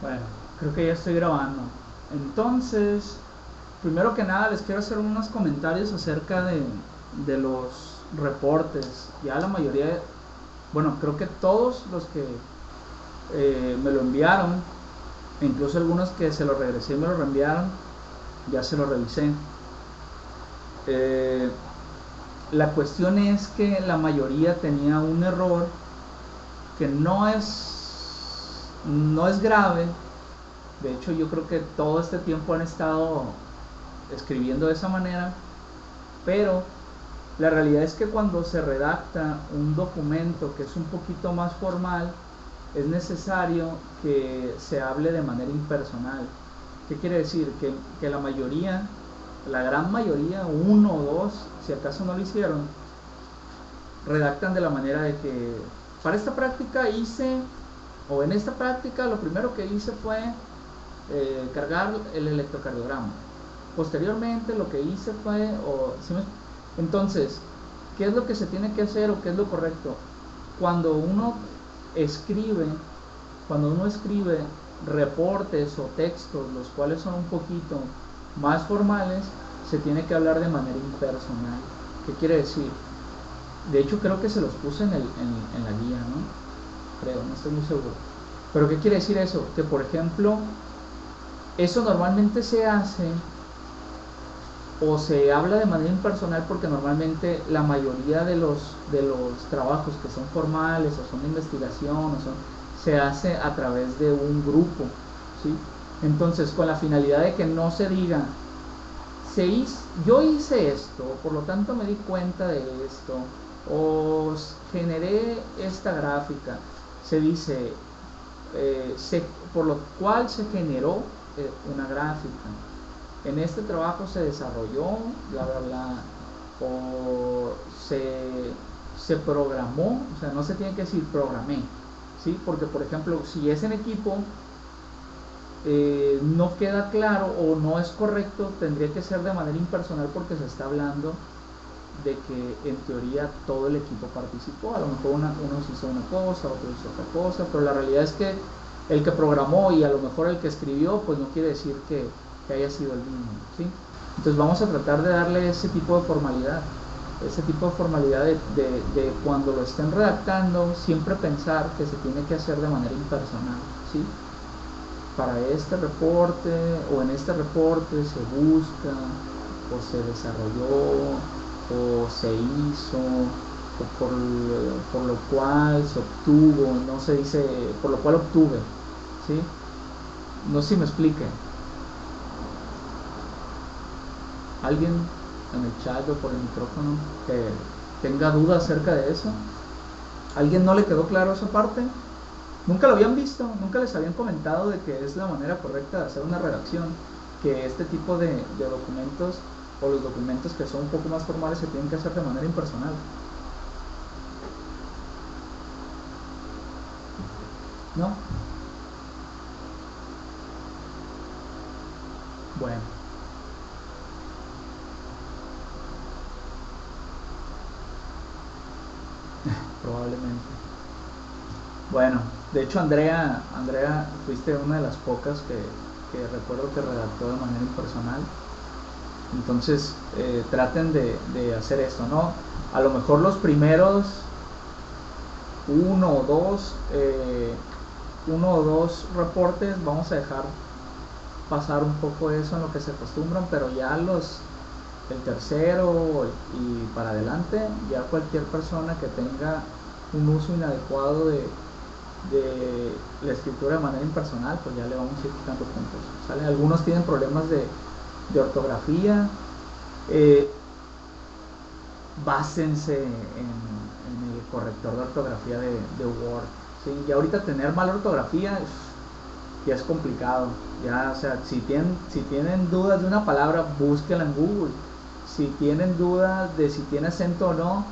Bueno, creo que ya estoy grabando. Entonces, primero que nada les quiero hacer unos comentarios acerca de los reportes. Ya la mayoría, bueno, creo que todos los que me lo enviaron, incluso algunos que se lo regresé y me lo reenviaron, ya se lo revisé. Eh, la cuestión es que la mayoría tenía un error que no es grave. De hecho, yo creo que todo este tiempo han estado escribiendo de esa manera, pero la realidad es que cuando se redacta un documento que es un poquito más formal, es necesario que se hable de manera impersonal. ¿Qué quiere decir? Que la mayoría, la gran mayoría, uno o dos, si acaso no lo hicieron, redactan de la manera de que para esta práctica hice, o en esta práctica lo primero que hice fue cargar el electrocardiograma. Posteriormente lo que hice fue, ¿sí? Entonces, ¿qué es lo que se tiene que hacer o qué es lo correcto? Cuando uno escribe, cuando uno escribe reportes o textos, los cuales son un poquito más formales, se tiene que hablar de manera impersonal. ¿Qué quiere decir? De hecho, creo que se los puse en la guía, ¿no? Creo, no estoy muy seguro. Pero ¿qué quiere decir eso? Que, por ejemplo, eso normalmente se hace o se habla de manera impersonal porque normalmente la mayoría de los trabajos que son formales o son de investigación se hace a través de un grupo, ¿sí? Entonces, con la finalidad de que no se diga, yo hice esto, por lo tanto me di cuenta de esto, o generé esta gráfica, se dice, por lo cual se generó una gráfica. En este trabajo se desarrolló, bla, bla, bla, o se programó, o sea, no se tiene que decir programé, ¿sí? Porque, por ejemplo, si es en equipo, no queda claro o no es correcto, tendría que ser de manera impersonal porque se está hablando de que en teoría todo el equipo participó. A lo mejor unos hizo una cosa, otros hizo otra cosa, pero la realidad es que el que programó y a lo mejor el que escribió, pues no quiere decir que haya sido el mismo, ¿sí? Entonces vamos a tratar de darle ese tipo de formalidad, de cuando lo estén redactando, siempre pensar que se tiene que hacer de manera impersonal, ¿sí? Para este reporte o en este reporte se busca o se desarrolló o se hizo o por lo cual se obtuvo, no se dice por lo cual obtuve, ¿sí? No sé si me explique. ¿Alguien en el chat o por el micrófono que tenga duda acerca de eso? ¿Alguien no le quedó claro esa parte? Nunca lo habían visto, nunca les habían comentado de que es la manera correcta de hacer una redacción, que este tipo de documentos o los documentos que son un poco más formales se tienen que hacer de manera impersonal. ¿No? Bueno, probablemente. Bueno, de hecho Andrea, fuiste una de las pocas que recuerdo que redactó de manera impersonal. Entonces traten de hacer esto, ¿no? A lo mejor los primeros uno o dos reportes vamos a dejar pasar un poco eso en lo que se acostumbran, pero ya el tercero y para adelante, ya cualquier persona que tenga un uso inadecuado de la escritura de manera impersonal, pues ya le vamos a ir quitando puntos, ¿sale? Algunos tienen problemas de ortografía, básense en el corrector de ortografía de Word, ¿sí? Y ahorita tener mala ortografía ya es complicado, ya, o sea, si tienen dudas de una palabra, búsquela en Google. Si tienen dudas de si tiene acento o no,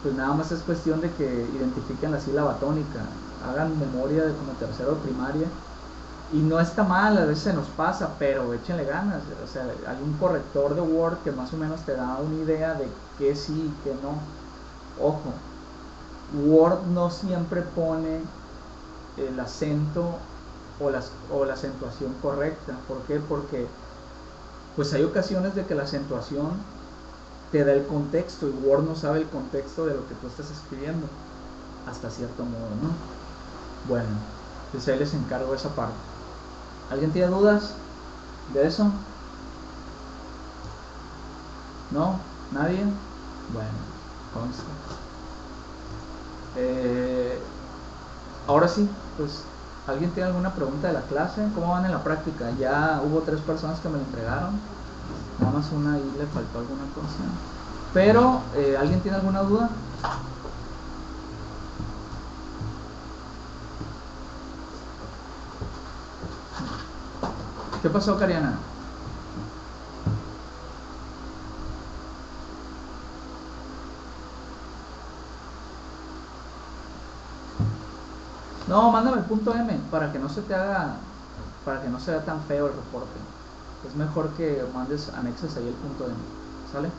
pues nada más es cuestión de que identifiquen la sílaba tónica, hagan memoria de como tercero de primaria. Y no está mal, a veces se nos pasa, pero échenle ganas. O sea, hay un corrector de Word que más o menos te da una idea de qué sí y qué no. Ojo, Word no siempre pone el acento o la acentuación correcta. ¿Por qué? Porque pues hay ocasiones de que la acentuación te da el contexto y Word no sabe el contexto de lo que tú estás escribiendo hasta cierto modo, ¿no? Bueno, pues ahí les encargo esa parte. ¿Alguien tiene dudas de eso? ¿No? ¿Nadie? Bueno, consta. Ahora sí, pues, ¿alguien tiene alguna pregunta de la clase? ¿Cómo van en la práctica? Ya hubo 3 personas que me lo entregaron. Nada más una ahí le faltó alguna cosa. Pero, ¿alguien tiene alguna duda? ¿Qué pasó, Cariana? No, mándame el punto M para que no se te haga, para que no se vea tan feo el reporte. Es mejor que mandes, anexes ahí el punto M, ¿sale?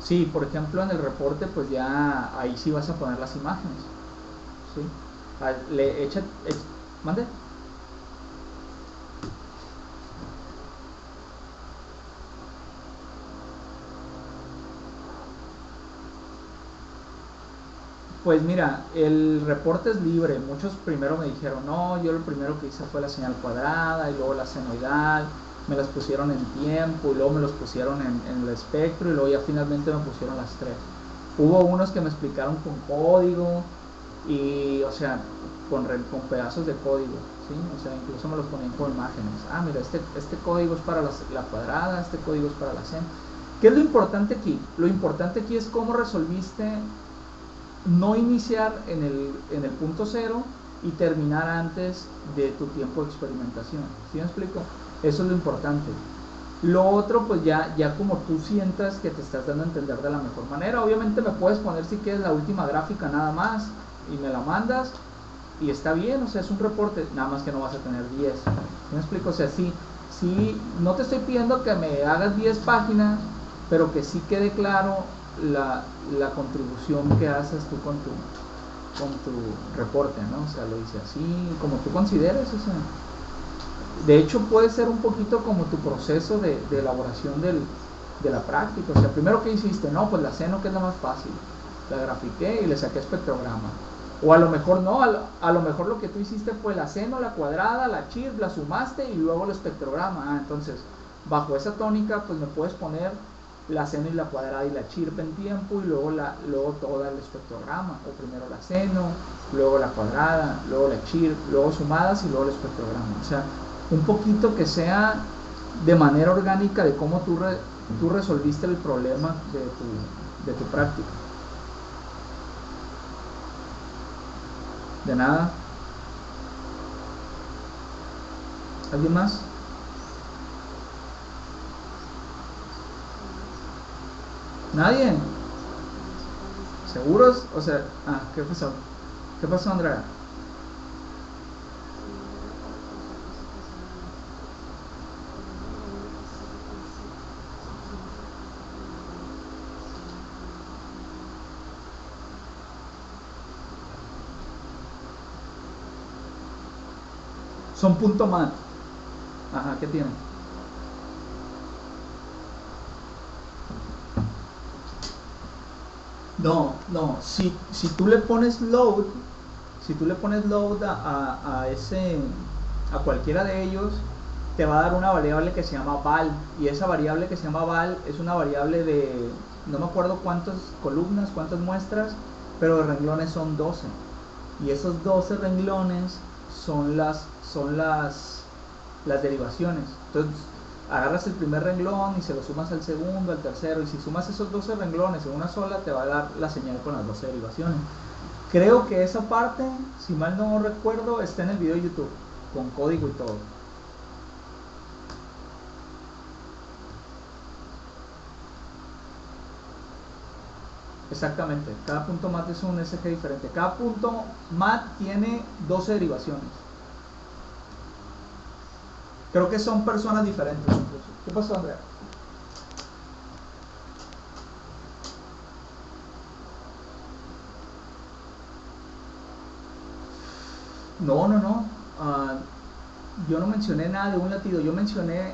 Sí, por ejemplo en el reporte pues ya ahí sí vas a poner las imágenes, ¿sí? Mande. Pues mira, el reporte es libre. Muchos primero me dijeron, no, yo lo primero que hice fue la señal cuadrada y luego la senoidal, me las pusieron en tiempo y luego me los pusieron en el espectro y luego ya finalmente me pusieron las 3. Hubo unos que me explicaron con código y, o sea, con pedazos de código, ¿sí? O sea, incluso me los ponían con imágenes. Ah, mira, este código es para la cuadrada, este código es para la seno. ¿Qué es lo importante aquí? Lo importante aquí es cómo resolviste no iniciar en el punto 0 y terminar antes de tu tiempo de experimentación. ¿Sí me explico? Eso es lo importante. Lo otro, pues ya como tú sientas que te estás dando a entender de la mejor manera. Obviamente me puedes poner si quieres la última gráfica nada más y me la mandas y está bien, o sea, es un reporte, nada más que no vas a tener 10. ¿Sí me explico? O sea, sí, no te estoy pidiendo que me hagas 10 páginas, pero que sí quede claro la contribución que haces tú con tu reporte, ¿no? O sea, lo hice así, como tú consideres, o sea. De hecho, puede ser un poquito como tu proceso de elaboración de la práctica. O sea, primero, ¿qué hiciste? No, pues la seno, que es la más fácil. La grafiqué y le saqué espectrograma. O a lo mejor no, a lo mejor lo que tú hiciste fue la seno, la cuadrada, la chirp, la sumaste y luego el espectrograma. Ah, entonces, bajo esa tónica, pues me puedes poner la seno y la cuadrada y la chirp en tiempo y luego todo el espectrograma. O primero la seno, luego la cuadrada, luego la chirp, luego sumadas y luego el espectrograma. O sea, un poquito que sea de manera orgánica de cómo tú resolviste el problema de tu práctica. De nada. ¿Alguien más? ¿Nadie? ¿Seguros? O sea, ¿qué pasó? ¿Qué pasó, Andrea? Son punto mat. Ajá, ¿qué tienen? No, si tú le pones load, a cualquiera de ellos, te va a dar una variable que se llama val, y esa variable que se llama val es una variable de, no me acuerdo cuántas columnas, cuántas muestras, pero los renglones son 12, y esos 12 renglones son las derivaciones. Entonces agarras el primer renglón y se lo sumas al segundo, al tercero, y si sumas esos 12 renglones en una sola, te va a dar la señal con las 12 derivaciones. Creo que esa parte, si mal no recuerdo, está en el video de YouTube, con código y todo. Exactamente, cada punto mat es un SG diferente. Cada punto mat tiene 12 derivaciones. Creo que son personas diferentes incluso. ¿Qué pasó, Andrea? No, no, no. Yo no mencioné nada de un latido. Yo mencioné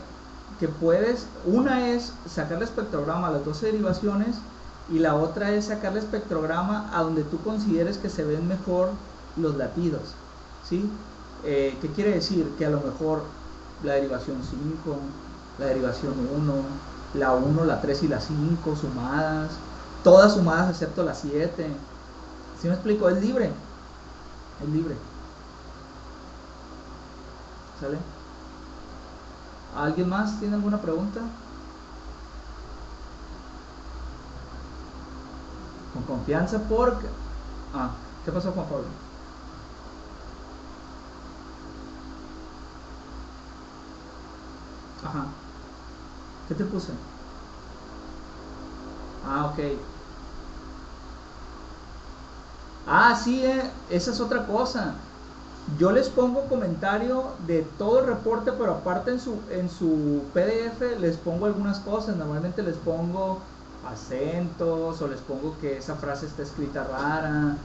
que puedes, una es sacarle espectrograma a las 12 derivaciones y la otra es sacarle espectrograma a donde tú consideres que se ven mejor los latidos, ¿sí? ¿Qué quiere decir? Que a lo mejor la derivación 5, la derivación 1, la 1, la 3 y la 5 sumadas, todas sumadas excepto la 7. ¿Sí me explico? Es libre. Es libre. ¿Sale? ¿Alguien más tiene alguna pregunta? Con confianza porque... ¿qué pasó, Juan Pablo? Ajá. ¿Qué te puse? Ok. Sí, esa es otra cosa. Yo les pongo comentario de todo el reporte, pero aparte en su PDF les pongo algunas cosas. Normalmente les pongo acentos, o les pongo que esa frase está escrita rara,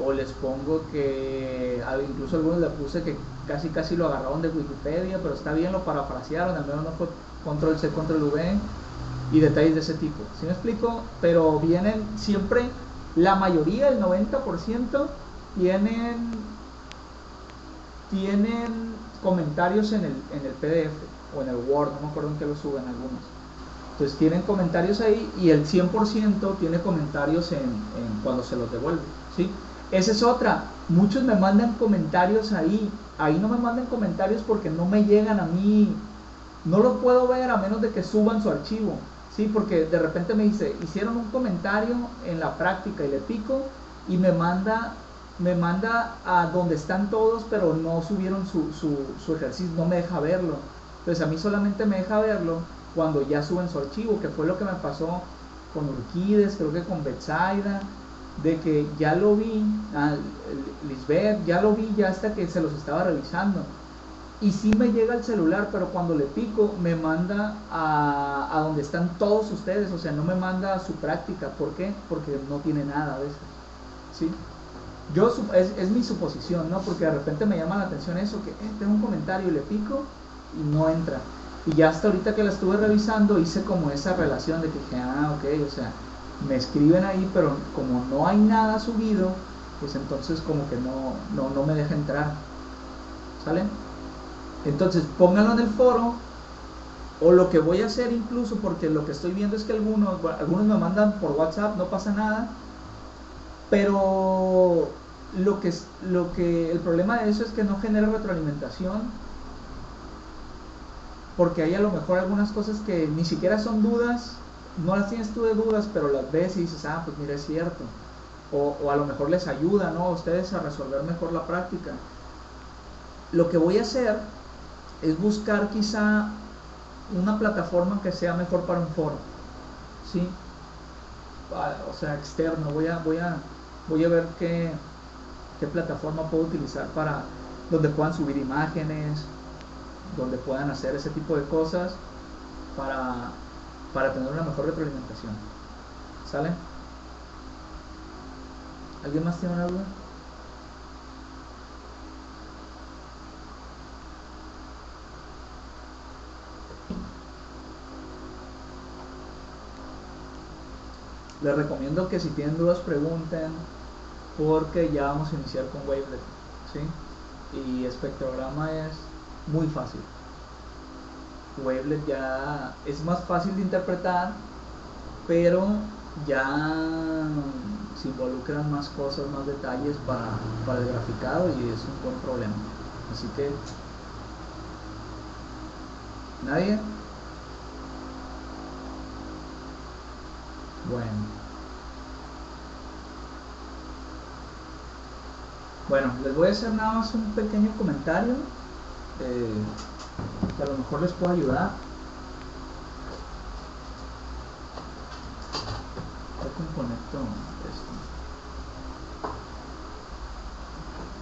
o les pongo que incluso algunos le puse que casi lo agarraron de Wikipedia, pero está bien, lo parafrasearon, al menos no fue control C, control V, y detalles de ese tipo. ¿Sí me explico? Pero vienen siempre, la mayoría, el 90%, tienen comentarios en el PDF o en el Word, no me acuerdo en qué lo suben algunos. Entonces tienen comentarios ahí y el 100% tiene comentarios en cuando se los devuelve, ¿sí? Esa es otra. Muchos me mandan comentarios ahí. Ahí no me mandan comentarios porque no me llegan a mí. No lo puedo ver a menos de que suban su archivo, ¿sí? Porque de repente me dice, hicieron un comentario en la práctica y le pico y me manda a donde están todos, pero no subieron su ejercicio, no me deja verlo. Entonces a mí solamente me deja verlo cuando ya suben su archivo, que fue lo que me pasó con Urquides, creo que con Betsaida, de que ya lo vi, Lisbeth, ya lo vi ya hasta que se los estaba revisando. Y sí me llega al celular, pero cuando le pico me manda a donde están todos ustedes, o sea, no me manda a su práctica. ¿Por qué? Porque no tiene nada a veces, ¿sí? Es mi suposición, ¿no? Porque de repente me llama la atención eso, que tengo un comentario y le pico y no entra. Y ya hasta ahorita que la estuve revisando hice como esa relación de que dije, ok, o sea, me escriben ahí, pero como no hay nada subido, pues entonces como que no me deja entrar, ¿sale? Entonces pónganlo en el foro, o lo que voy a hacer incluso, porque lo que estoy viendo es que algunos me mandan por WhatsApp, no pasa nada, pero el problema de eso es que no genera retroalimentación, porque hay a lo mejor algunas cosas que ni siquiera son dudas, no las tienes tú de dudas, pero las ves y dices, pues mira, es cierto, o a lo mejor les ayuda, ¿no?, a ustedes a resolver mejor la práctica. Lo que voy a hacer es buscar quizá una plataforma que sea mejor para un foro, ¿sí? O sea, externo. Voy a ver qué plataforma puedo utilizar para donde puedan subir imágenes, donde puedan hacer ese tipo de cosas para tener una mejor retroalimentación. ¿Sale? ¿Alguien más tiene una duda? Les recomiendo que si tienen dudas pregunten, porque ya vamos a iniciar con Wavelet, ¿sí? Y espectrograma es muy fácil. Wavelet ya es más fácil de interpretar, pero ya se involucran más cosas, más detalles para el graficado, y es un buen problema. Así que, ¿nadie? Bueno, les voy a hacer nada más un pequeño comentario que a lo mejor les pueda ayudar. Conecto esto,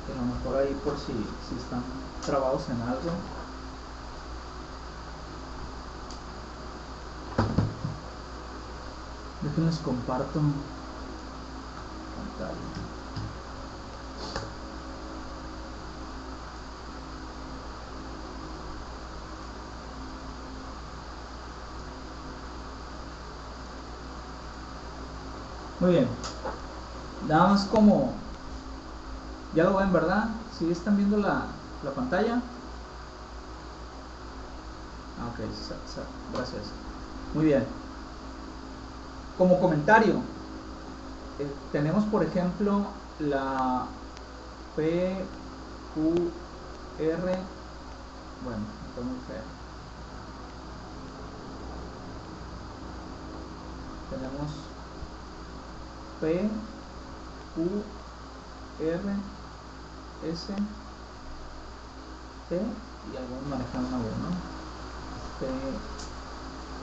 que a lo mejor ahí, por si están trabados en algo. Déjenles comparto pantalla. Muy bien. Nada más como... Ya lo ven, ¿verdad? ¿Sí están viendo la pantalla? Ah, ok, gracias. Muy bien. Como comentario, tenemos por ejemplo la PQR. Bueno, está muy feo. Tenemos PQR, S, T y algunos manejan una voz, ¿no?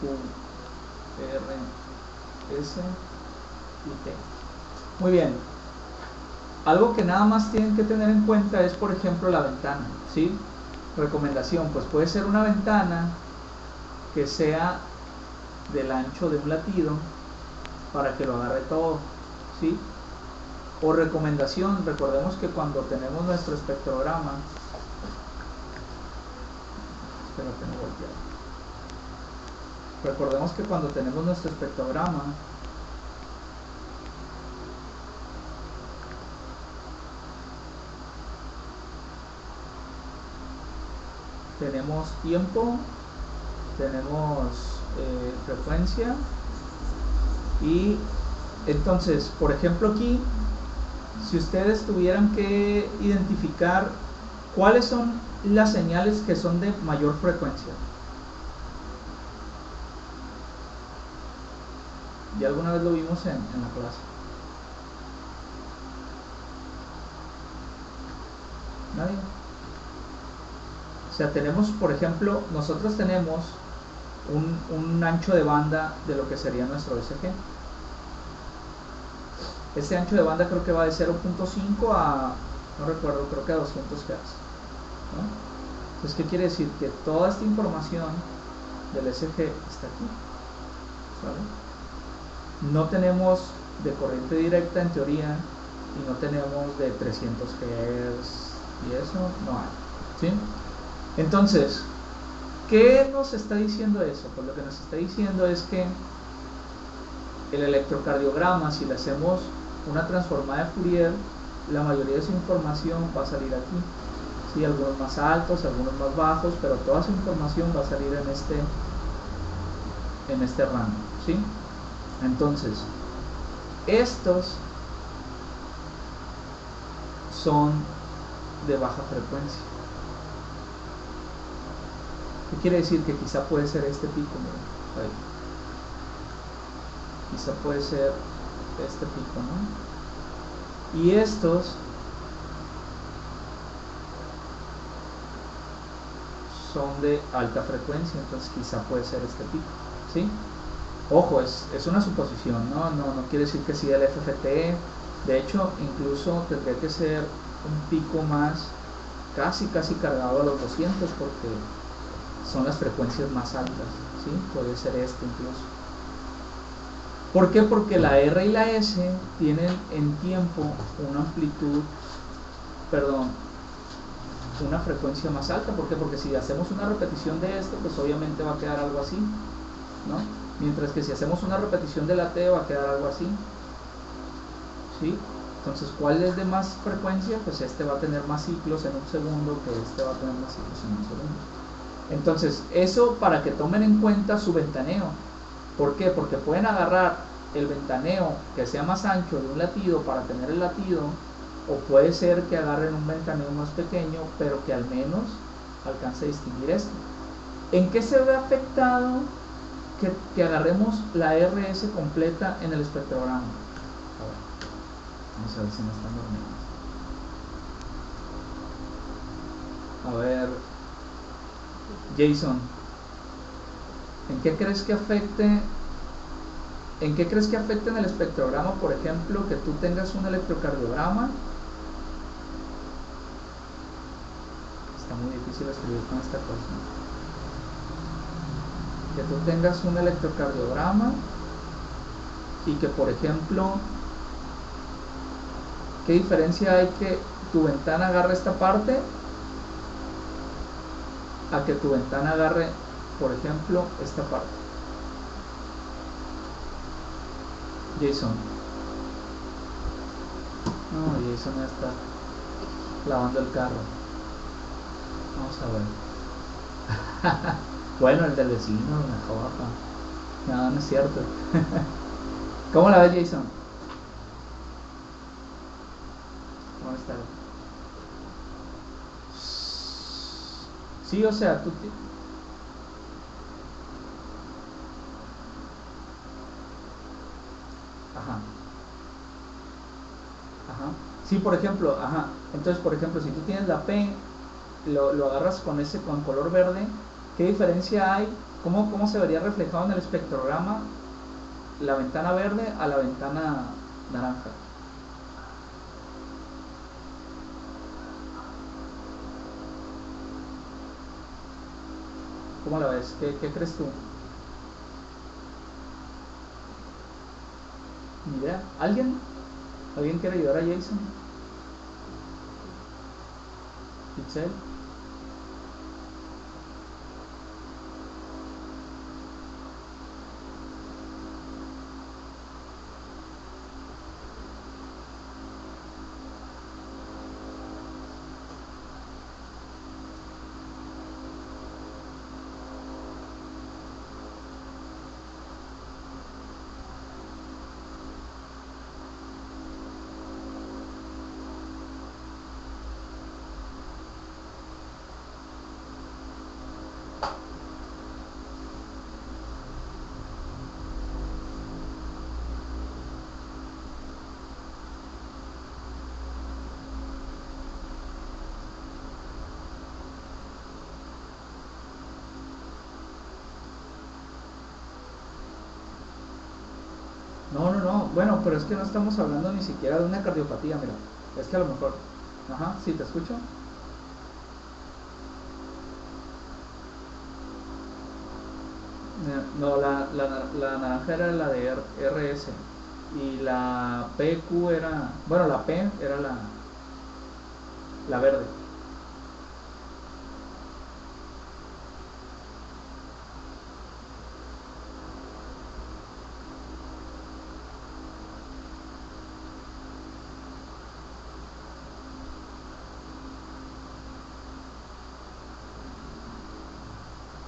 PQR, S y T. Muy bien. Algo que nada más tienen que tener en cuenta es, por ejemplo, la ventana, ¿sí? Recomendación, pues puede ser una ventana que sea del ancho de un latido para que lo agarre todo, ¿sí? O recomendación, recordemos que cuando tenemos nuestro espectrograma, recordemos que cuando tenemos nuestro espectrograma, tenemos tiempo, tenemos frecuencia, y entonces, por ejemplo, aquí, si ustedes tuvieran que identificar cuáles son las señales que son de mayor frecuencia, ya alguna vez lo vimos en la clase. ¿Nadie? O sea, tenemos, por ejemplo, nosotros tenemos un ancho de banda de lo que sería nuestro SG. Este ancho de banda creo que va de 0.5 a, no recuerdo, creo que a 200 Hz, ¿no? Entonces, ¿qué quiere decir? Que toda esta información del SG está aquí, ¿vale? No tenemos de corriente directa en teoría, y no tenemos de 300 Hz y eso no hay, ¿sí? Entonces, ¿qué nos está diciendo eso? Pues lo que nos está diciendo es que el electrocardiograma, si le hacemos una transformada de Fourier, la mayoría de su información va a salir aquí, ¿sí? Algunos más altos, algunos más bajos, pero toda su información va a salir en este rango, ¿sí? Entonces, estos son de baja frecuencia. ¿Qué quiere decir? Que quizá puede ser este pico, ¿no? Ahí. Quizá puede ser este pico, ¿no? Y estos son de alta frecuencia, entonces quizá puede ser este pico, ¿sí? Ojo, es una suposición, ¿no? No quiere decir que sea el FFT. De hecho, incluso tendría que ser un pico más casi cargado a los 200, porque son las frecuencias más altas, ¿sí? Puede ser este incluso. ¿Por qué? Porque la R y la S tienen en tiempo una amplitud, una frecuencia más alta. ¿Por qué? Porque si hacemos una repetición de esto, pues obviamente va a quedar algo así, ¿no? Mientras que si hacemos una repetición de la T, va a quedar algo así, ¿sí? Entonces, ¿cuál es de más frecuencia? Pues este va a tener más ciclos en un segundo que este va a tener más ciclos en un segundo. Entonces, eso para que tomen en cuenta su ventaneo. ¿Por qué? Porque pueden agarrar el ventaneo que sea más ancho de un latido para tener el latido, o puede ser que agarren un ventaneo más pequeño, pero que al menos alcance a distinguir esto. ¿En qué se ve afectado que agarremos la RS completa en el espectrograma? A ver, vamos a ver si no están dormidos. A ver, Jason, ¿en qué crees que afecte en el espectrograma, por ejemplo, que tú tengas un electrocardiograma? Está muy difícil escribir con esta cosa. Que tú tengas un electrocardiograma y que, por ejemplo, ¿qué diferencia hay que tu ventana agarre esta parte a que tu ventana agarre, por ejemplo, esta parte? Jason, Jason ya está lavando el carro. Vamos a ver. Bueno, el del vecino, mejor. No, no es cierto. ¿Cómo la ves, Jason? ¿Cómo está? Sí, o sea, tú... Ajá. Ajá. Sí, por ejemplo, ajá. Entonces, por ejemplo, si tú tienes la P, lo agarras con color verde, ¿qué diferencia hay? ¿Cómo se vería reflejado en el espectrograma la ventana verde a la ventana naranja? ¿Cómo la ves? ¿Qué crees tú? Ni idea. ¿Alguien? ¿Alguien quiere ayudar a Jason? ¿Pixel? No, no, no. Bueno, pero es que no estamos hablando ni siquiera de una cardiopatía, mira. Es que a lo mejor... Ajá, sí, te escucho. No, la naranja era la de RS. Y la PQ era... Bueno, la P era la verde.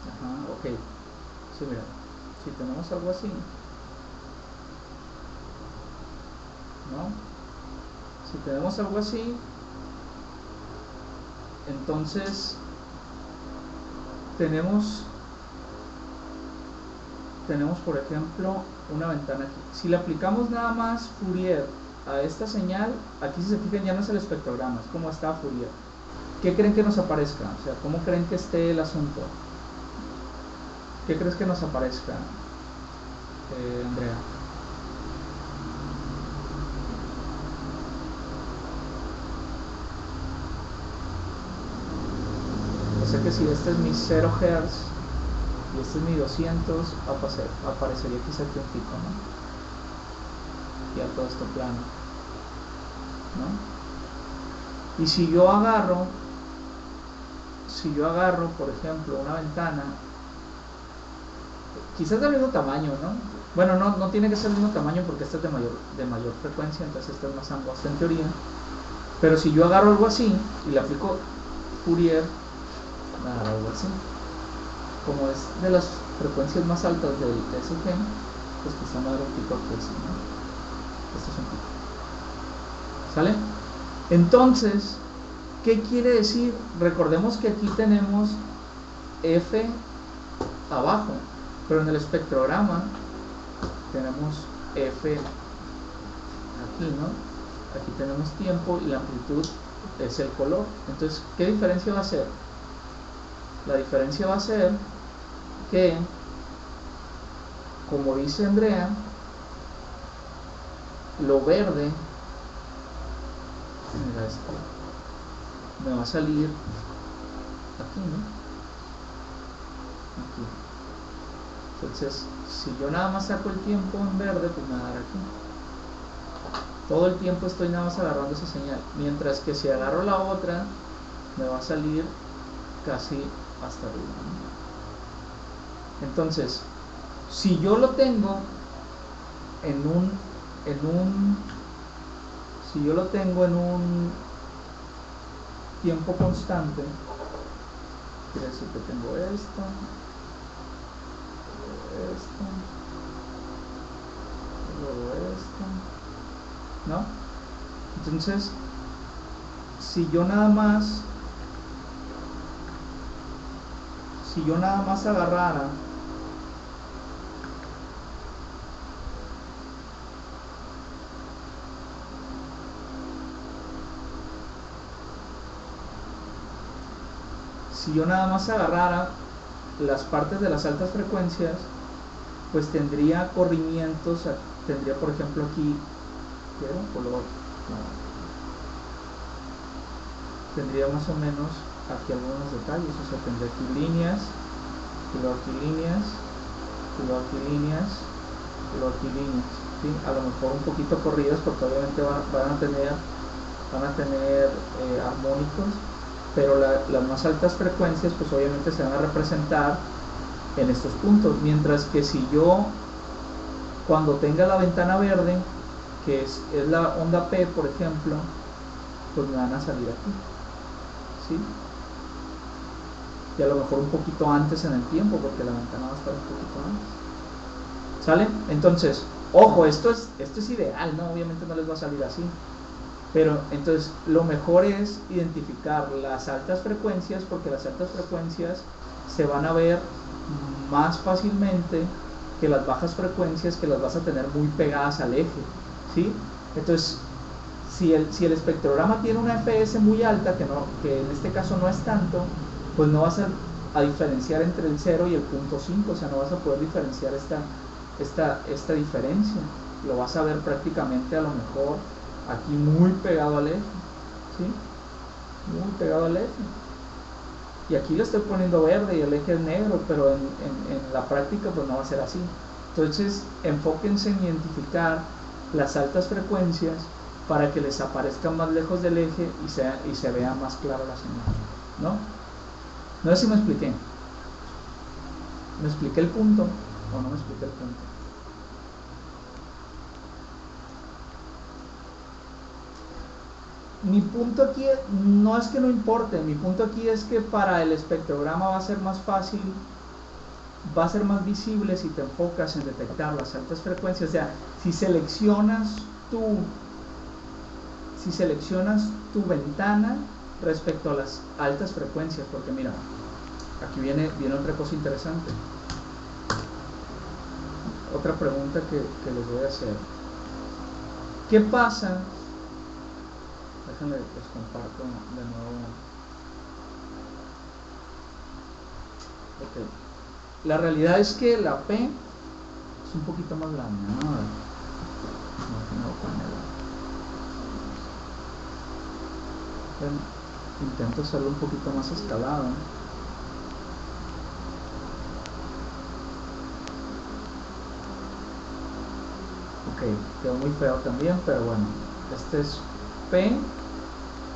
Ajá, ok. Sí, mira. Si tenemos algo así, ¿no? Si tenemos algo así, entonces tenemos por ejemplo una ventana aquí. Si le aplicamos nada más Fourier a esta señal, aquí si se fijan ya no es el espectrograma, es como está Fourier. ¿Qué creen que nos aparezca? O sea, ¿cómo creen que esté el asunto? ¿Qué crees que nos aparezca, Andrea? O sea que si este es mi 0 Hz y este es mi 200, aparecería quizá aquí un pico, ¿no? Ya todo esto plano, ¿no? Y si yo agarro, por ejemplo, una ventana, quizás del mismo tamaño, ¿no? Bueno, no tiene que ser del mismo tamaño porque esta es de mayor frecuencia, entonces esta es más angosta en teoría. Pero si yo agarro algo así y le aplico Fourier, algo así, como es de las frecuencias más altas del TSG, pues quizá me va a dar un pico aquí así, ¿no? Esto es un pico. ¿Sale? Entonces, ¿qué quiere decir? Recordemos que aquí tenemos F abajo, pero en el espectrograma tenemos F aquí, ¿no? Aquí tenemos tiempo y la amplitud es el color. Entonces, ¿qué diferencia va a ser? La diferencia va a ser que, como dice Andrea, lo verde, mira esto, me va a salir aquí, ¿no? Aquí. Entonces, si yo nada más saco el tiempo en verde, pues me va a dar aquí. Todo el tiempo estoy nada más agarrando esa señal. Mientras que si agarro la otra, me va a salir casi hasta arriba, ¿no? Entonces, si yo lo tengo en un si yo lo tengo en un tiempo constante, quiere decir que tengo esto, luego esto, ¿no? Entonces, si yo nada más agarrara las partes de las altas frecuencias, pues tendría corrimientos, tendría por ejemplo aquí, tendría más o menos aquí algunos detalles, o sea, tendría aquí líneas, y luego aquí líneas, y luego aquí líneas, y luego aquí líneas, ¿sí? A lo mejor un poquito corridas porque obviamente van a tener armónicos, pero las más altas frecuencias pues obviamente se van a representar en estos puntos, mientras que si yo cuando tenga la ventana verde, que es la onda P por ejemplo, pues me van a salir aquí, ¿sí? Y a lo mejor un poquito antes en el tiempo, porque la ventana va a estar un poquito antes, ¿sale? Entonces, ojo, esto es ideal, ¿no? Obviamente no les va a salir así, pero entonces lo mejor es identificar las altas frecuencias, porque las altas frecuencias se van a ver más fácilmente que las bajas frecuencias, que las vas a tener muy pegadas al eje, ¿sí? Entonces, si el espectrograma tiene una FS muy alta, que en este caso no es tanto, pues no vas a diferenciar entre el 0 y el 0.5, o sea, no vas a poder diferenciar esta diferencia. Lo vas a ver prácticamente a lo mejor aquí muy pegado al eje, ¿sí? Muy pegado al eje. Y aquí lo estoy poniendo verde y el eje es negro, pero en la práctica pues no va a ser así. Entonces, enfóquense en identificar las altas frecuencias para que les aparezca más lejos del eje y se vea más clara la señal, ¿no? No sé si me expliqué. ¿Me expliqué el punto o no me expliqué el punto? Mi punto aquí no es que no importe, mi punto aquí es que para el espectrograma va a ser más fácil, va a ser más visible si te enfocas en detectar las altas frecuencias. O sea, si seleccionas tu ventana respecto a las altas frecuencias, porque mira, aquí viene otra cosa interesante, otra pregunta que les voy a hacer. ¿Qué pasa? Déjenme les comparto de nuevo. Ok. La realidad es que la P es un poquito más grande, ¿no? Intento hacerlo un poquito más escalado. Ok, quedó muy feo también, pero bueno, este es P,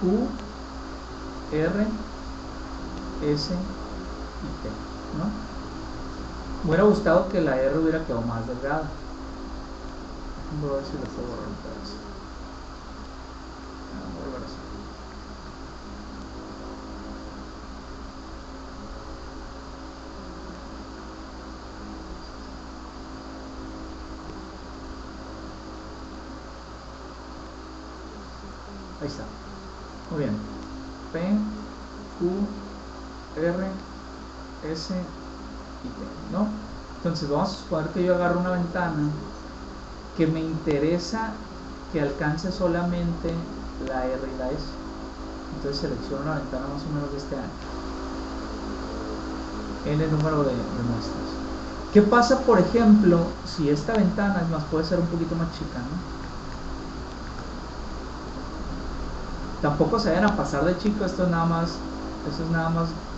Q, R, S y T, ¿no? Me hubiera gustado que la R hubiera quedado más delgada. Voy a ver si le puedo borrar un pedazo. Voy a volver a hacer. Ahí está. Muy bien. P, Q, R, S y T, ¿no? Entonces vamos a suponer que yo agarro una ventana que me interesa que alcance solamente la R y la S. Entonces selecciono una ventana más o menos de este ancho, n número de muestras. ¿Qué pasa, por ejemplo, si esta ventana, es más, puede ser un poquito más chica, ¿no? Tampoco se vayan a pasar de chico, esto es nada más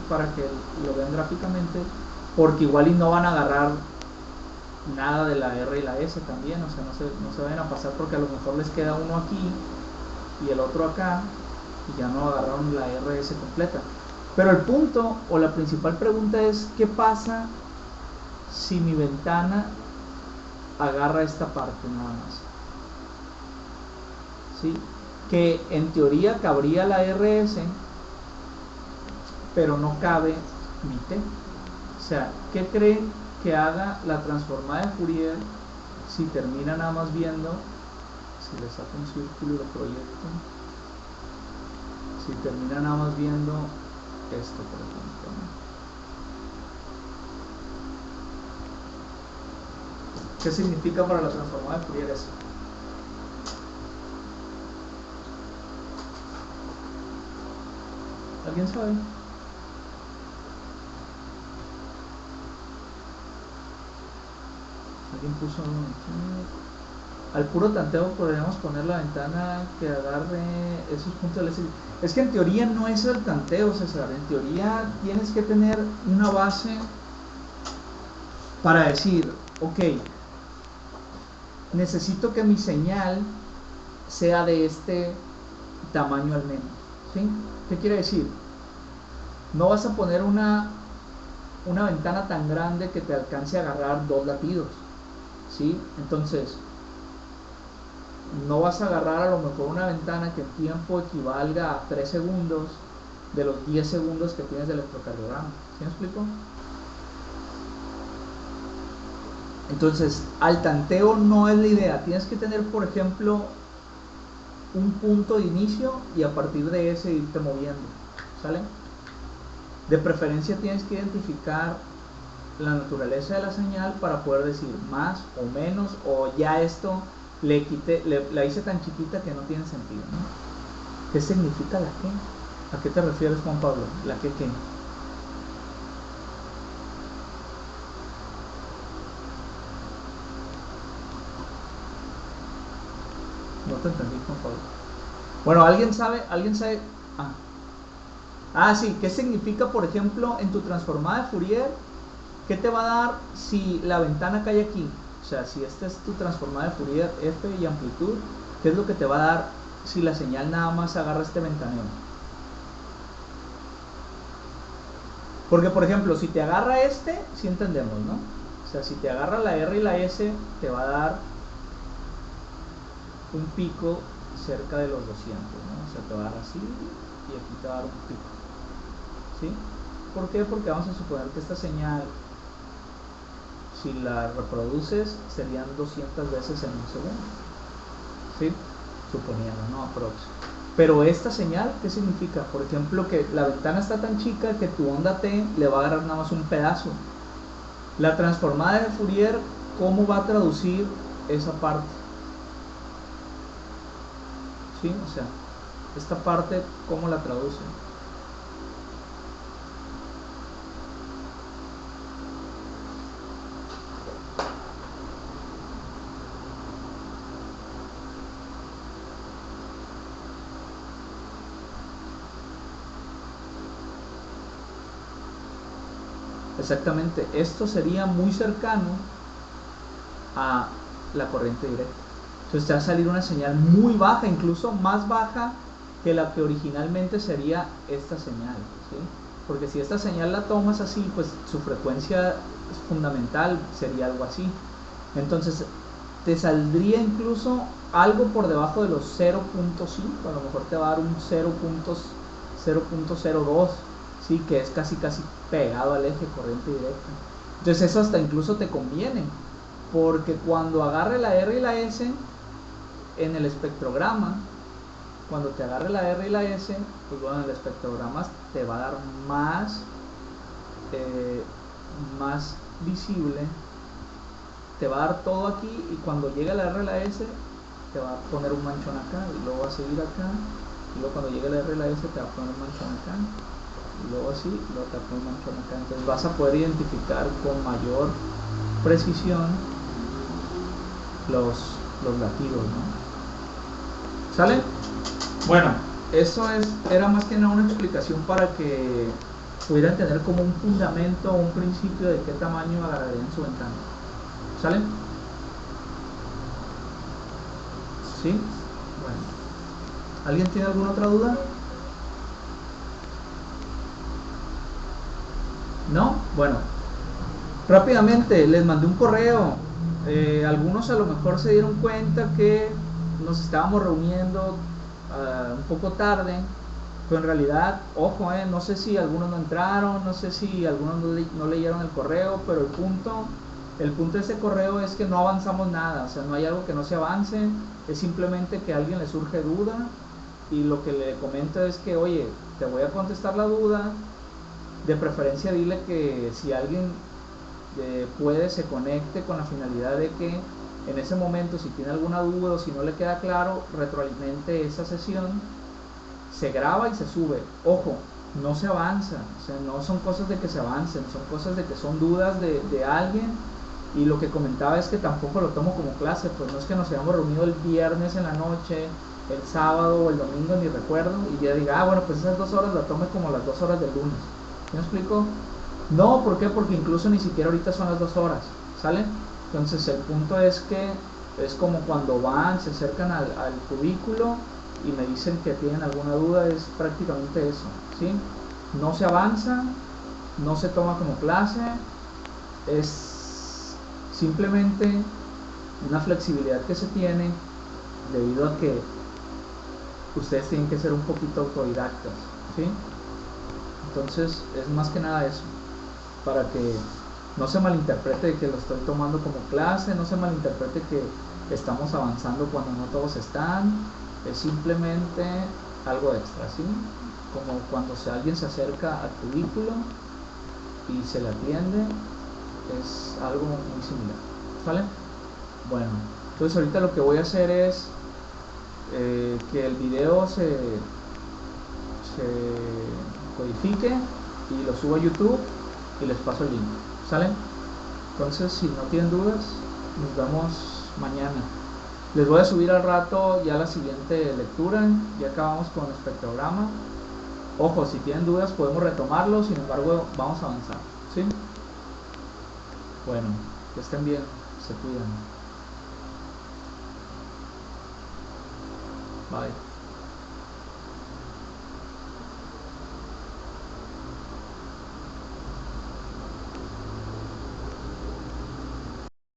para que lo vean gráficamente, porque igual y no van a agarrar nada de la R y la S también, o sea, no se vayan a pasar porque a lo mejor les queda uno aquí y el otro acá y ya no agarraron la RS completa. Pero el punto o la principal pregunta es, ¿qué pasa si mi ventana agarra esta parte nada más? ¿Sí? que en teoría cabría la RS, pero no cabe mi T. O sea, ¿qué creen que haga la transformada de Fourier si termina nada más viendo, si le saco un círculo y lo proyecto, si termina nada más viendo esto, por ejemplo, ¿no? ¿Qué significa para la transformada de Fourier eso? ¿Alguien sabe? ¿Alguien puso al puro tanteo? Podríamos poner la ventana que agarre esos puntos del SI. Es que en teoría no es el tanteo, César. En teoría tienes que tener una base para decir, ok, necesito que mi señal sea de este tamaño al menos, ¿sí? ¿Qué quiere decir? No vas a poner una ventana tan grande que te alcance a agarrar 2 latidos, ¿sí? Entonces, no vas a agarrar a lo mejor una ventana que en tiempo equivalga a 3 segundos de los 10 segundos que tienes de electrocardiograma. ¿Sí me explico? Entonces, al tanteo no es la idea. Tienes que tener, por ejemplo, un punto de inicio y a partir de ese irte moviendo, ¿sale? De preferencia tienes que identificar la naturaleza de la señal para poder decir más o menos, o ya esto la hice tan chiquita que no tiene sentido, ¿no? ¿Qué significa la que? ¿A qué te refieres, Juan Pablo? ¿La que qué? No te entendí, Juan Pablo. Bueno, ¿alguien sabe? Sí, ¿qué significa, por ejemplo, en tu transformada de Fourier? ¿Qué te va a dar si la ventana cae aquí? O sea, si esta es tu transformada de Fourier F y amplitud, ¿qué es lo que te va a dar si la señal nada más agarra este ventaneo? Porque, por ejemplo, si te agarra este, sí entendemos, ¿no? O sea, si te agarra la R y la S, te va a dar un pico cerca de los 200, ¿no? O sea, te va a dar así y aquí te va a dar un pico, ¿sí? ¿Por qué? Porque vamos a suponer que esta señal, si la reproduces, serían 200 veces en un segundo, ¿sí? Suponiendo, ¿no? Aprox. Pero esta señal, ¿qué significa? Por ejemplo, que la ventana está tan chica que tu onda T le va a agarrar nada más un pedazo. La transformada de Fourier, ¿cómo va a traducir esa parte? ¿Sí? O sea, esta parte, ¿cómo la traduce? Exactamente, esto sería muy cercano a la corriente directa. Entonces te va a salir una señal muy baja, incluso más baja que la que originalmente sería esta señal, ¿sí? Porque si esta señal la tomas así, pues su frecuencia fundamental sería algo así. Entonces te saldría incluso algo por debajo de los 0.5, a lo mejor te va a dar un 0.02, ¿sí? Que es casi pegado al eje corriente directa. Entonces eso hasta incluso te conviene, porque cuando agarre la R y la S en el espectrograma, cuando te agarre la R y la S, pues bueno, el espectrograma te va a dar más visible, te va a dar todo aquí, y cuando llegue la R y la S te va a poner un manchón acá, y luego va a seguir acá, y luego cuando llegue la R y la S te va a poner un manchón acá, y luego así, y luego te va a poner un manchón acá. Entonces vas a poder identificar con mayor precisión los latidos, ¿no? ¿Sale? Bueno, eso era más que nada una explicación para que pudieran tener como un fundamento o un principio de qué tamaño agarrarían su ventana. ¿Sale? ¿Sí? Bueno. ¿Alguien tiene alguna otra duda? ¿No? Bueno. Rápidamente, les mandé un correo. Algunos a lo mejor se dieron cuenta que nos estábamos reuniendo un poco tarde, pero en realidad, ojo, no sé si algunos no entraron, no sé si algunos no leyeron el correo, pero el punto de ese correo es que no avanzamos nada, o sea, no hay algo que no se avance, es simplemente que a alguien le surge duda y lo que le comento es que, oye, te voy a contestar la duda, de preferencia dile que si alguien puede, se conecte con la finalidad de que en ese momento, si tiene alguna duda o si no le queda claro, retroalimente esa sesión, se graba y se sube. Ojo, no se avanza, o sea, no son cosas de que se avancen, son cosas de que son dudas de alguien. Y lo que comentaba es que tampoco lo tomo como clase, pues no es que nos hayamos reunido el viernes en la noche, el sábado o el domingo, ni recuerdo, y ya diga, bueno, pues esas 2 horas la tome como las 2 horas del lunes. ¿Me explico? No, ¿por qué? Porque incluso ni siquiera ahorita son las 2 horas, ¿sale? Entonces el punto es que es como cuando van, se acercan al cubículo y me dicen que tienen alguna duda, es prácticamente eso, ¿sí? No se avanza, no se toma como clase, es simplemente una flexibilidad que se tiene debido a que ustedes tienen que ser un poquito autodidactas, ¿sí? Entonces es más que nada eso, para que no se malinterprete que lo estoy tomando como clase, no se malinterprete que estamos avanzando cuando no todos están, es simplemente algo extra, ¿sí? Como cuando alguien se acerca al cubículo y se le atiende, es algo muy similar, ¿vale? Bueno, entonces ahorita lo que voy a hacer es que el video se codifique y lo subo a YouTube y les paso el link, ¿sale? Entonces, si no tienen dudas, nos vemos mañana. Les voy a subir al rato ya la siguiente lectura, ya acabamos con el espectrograma. Ojo, si tienen dudas podemos retomarlo, sin embargo vamos a avanzar, ¿sí? Bueno, que estén bien, se cuidan. Bye.